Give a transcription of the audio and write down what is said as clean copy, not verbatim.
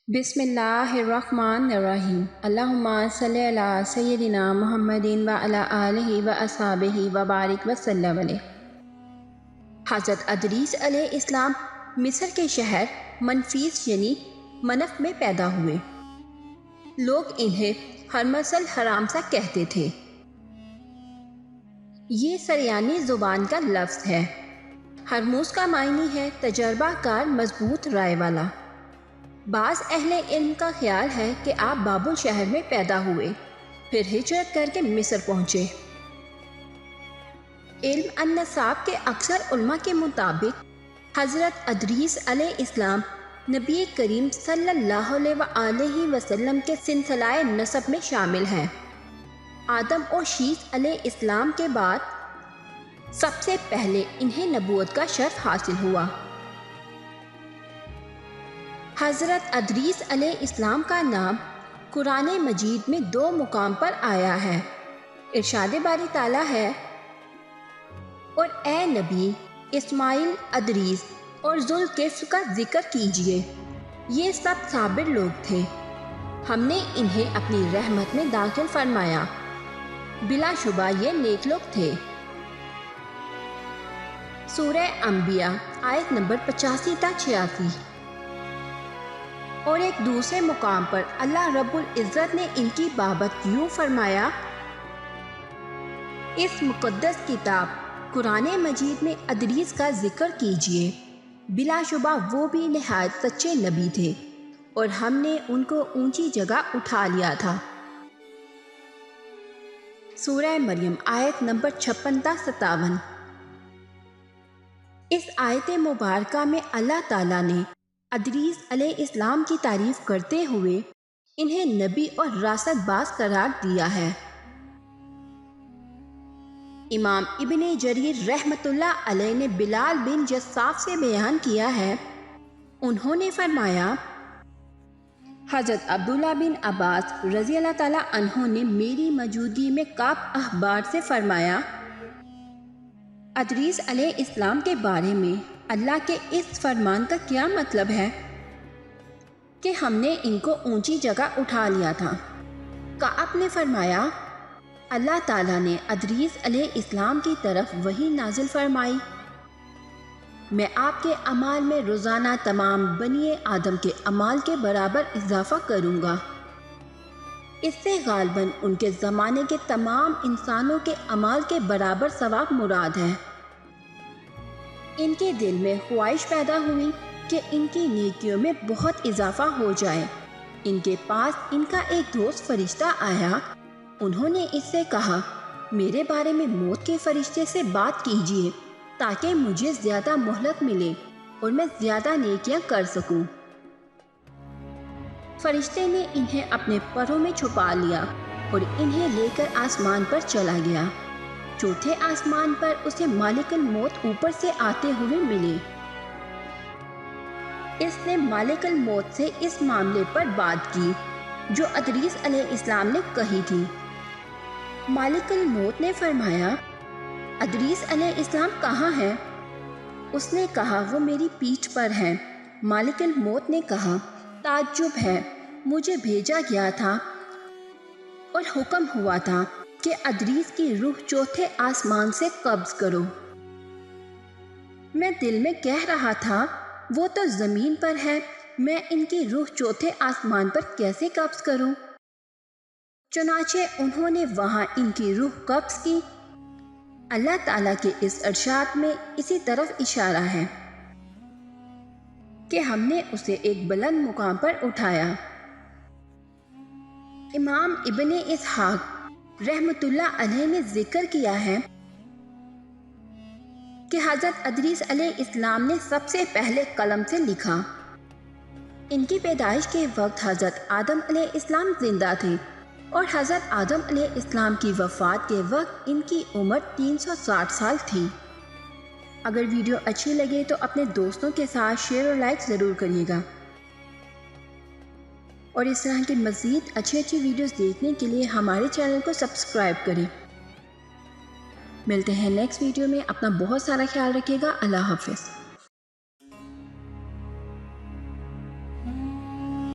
بسم اللہ الرحمن الرحیم۔ اللہم صلی علی سیدنا محمد و علی آلہ و اصحابہ و بارک وسلم علیہ۔ حضرت ادریس علیہ السلام مصر کے شہر منفیس یعنی منف میں پیدا ہوئے۔ لوگ انہیں حرمز الحرام سا کہتے تھے۔ یہ سریانی زبان کا لفظ ہے۔ ہرموز کا معنی ہے تجربہ کار، مضبوط رائے والا۔ بعض اہل علم کا خیال ہے کہ آپ بابل شہر میں پیدا ہوئے، پھر ہجرت کر کے مصر پہنچے۔ علم النساب کے اکثر علماء کے مطابق حضرت ادریس علیہ السلام نبی کریم صلی اللہ علیہ وآلہ وسلم کے سلسلہ نسب میں شامل ہیں۔ آدم اور شیث علیہ السلام کے بعد سب سے پہلے انہیں نبوت کا شرف حاصل ہوا۔ حضرت ادریس علیہ السلام کا نام قرآن مجید میں 2 مقام پر آیا ہے۔ ارشاد باری تعالیٰ ہے، اور اے نبی اسماعیل، ادریس اور ذوالکفل کا ذکر کیجئے، یہ سب صابر لوگ تھے، ہم نے انہیں اپنی رحمت میں داخل فرمایا، بلا شبہ یہ نیک لوگ تھے۔ سورہ انبیاء آیت نمبر 85 تا 86۔ اور ایک دوسرے مقام پر اللہ رب العزت نے ان کی بابت یوں فرمایا، اس مقدس کتاب قرآن مجید میں ادریس کا ذکر کیجئے، بلا شبہ وہ بھی نہایت سچے نبی تھے، اور ہم نے ان کو اونچی جگہ اٹھا لیا تھا۔ سورہ مریم آیت نمبر 56 تا 57۔ اس آیت مبارکہ میں اللہ تعالیٰ نے ادریس علیہ السلام کی تعریف کرتے ہوئے انہیں نبی اور راست باز قرار دیا ہے۔ امام ابن جریر رحمۃ اللہ علیہ نے بلال بن جصاف سے بیان کیا ہے، انہوں نے فرمایا، حضرت عبداللہ بن عباس رضی اللہ تعالیٰ عنہ نے میری موجودگی میں کعب احبار سے فرمایا، ادریس علیہ السلام کے بارے میں اللہ کے اس فرمان کا کیا مطلب ہے کہ ہم نے ان کو اونچی جگہ اٹھا لیا تھا؟ کعب نے فرمایا، اللہ تعالیٰ نے ادریس علیہ السلام کی طرف وحی نازل فرمائی، میں آپ کے اعمال میں روزانہ تمام بنی آدم کے اعمال کے برابر اضافہ کروں گا۔ اس سے غالباً ان کے زمانے کے تمام انسانوں کے اعمال کے برابر ثواب مراد ہے۔ ان کے دل میں خواہش پیدا ہوئی کہ ان کی نیکیوں میں بہت اضافہ ہو جائے۔ ان کے پاس ان کا ایک دوست فرشتہ آیا، انہوں نے اس سے کہا، میرے بارے میں موت کے فرشتے سے بات کیجئے تاکہ مجھے زیادہ مہلت ملے اور میں زیادہ نیکیاں کر سکوں۔ فرشتے نے انہیں اپنے پروں میں چھپا لیا اور انہیں لے کر آسمان پر چلا گیا۔ چوتھے آسمان پر اسے مالک الموت اوپر سے آتے ہوئے ملے۔ اس نے مالک الموت سے اس معاملے پر بات کی جو ادریس علیہ السلام نے کہی تھی۔ مالک الموت نے فرمایا، ادریس علیہ السلام کہاں ہے؟ اس نے کہا، وہ میری پیٹھ پر ہے۔ مالک الموت نے کہا، تعجب ہے، مجھے بھیجا گیا تھا اور حکم ہوا تھا کہ ادریس کی روح چوتھے آسمان سے قبض کرو۔ میں دل میں کہہ رہا تھا، وہ تو زمین پر ہے، میں ان کی روح چوتھے آسمان پر کیسے قبض کروں؟ چنانچہ انہوں نے وہاں ان کی روح قبض کی۔ اللہ تعالیٰ کے اس ارشاد میں اسی طرف اشارہ ہے کہ ہم نے اسے ایک بلند مقام پر اٹھایا۔ امام ابن اسحاق رحمۃ اللہ علیہ نے ذکر کیا ہے کہ حضرت ادریس علیہ السلام نے سب سے پہلے قلم سے لکھا۔ ان کی پیدائش کے وقت حضرت آدم علیہ السلام زندہ تھے اور حضرت آدم علیہ السلام کی وفات کے وقت ان کی عمر 360 سال تھی۔ اگر ویڈیو اچھی لگے تو اپنے دوستوں کے ساتھ شیئر اور لائک ضرور کریے گا، اور اس طرح کی مزید اچھی ویڈیوز دیکھنے کے لیے ہمارے چینل کو سبسکرائب کریں۔ ملتے ہیں نیکسٹ ویڈیو میں، اپنا بہت سارا خیال رکھیے گا، اللہ حافظ۔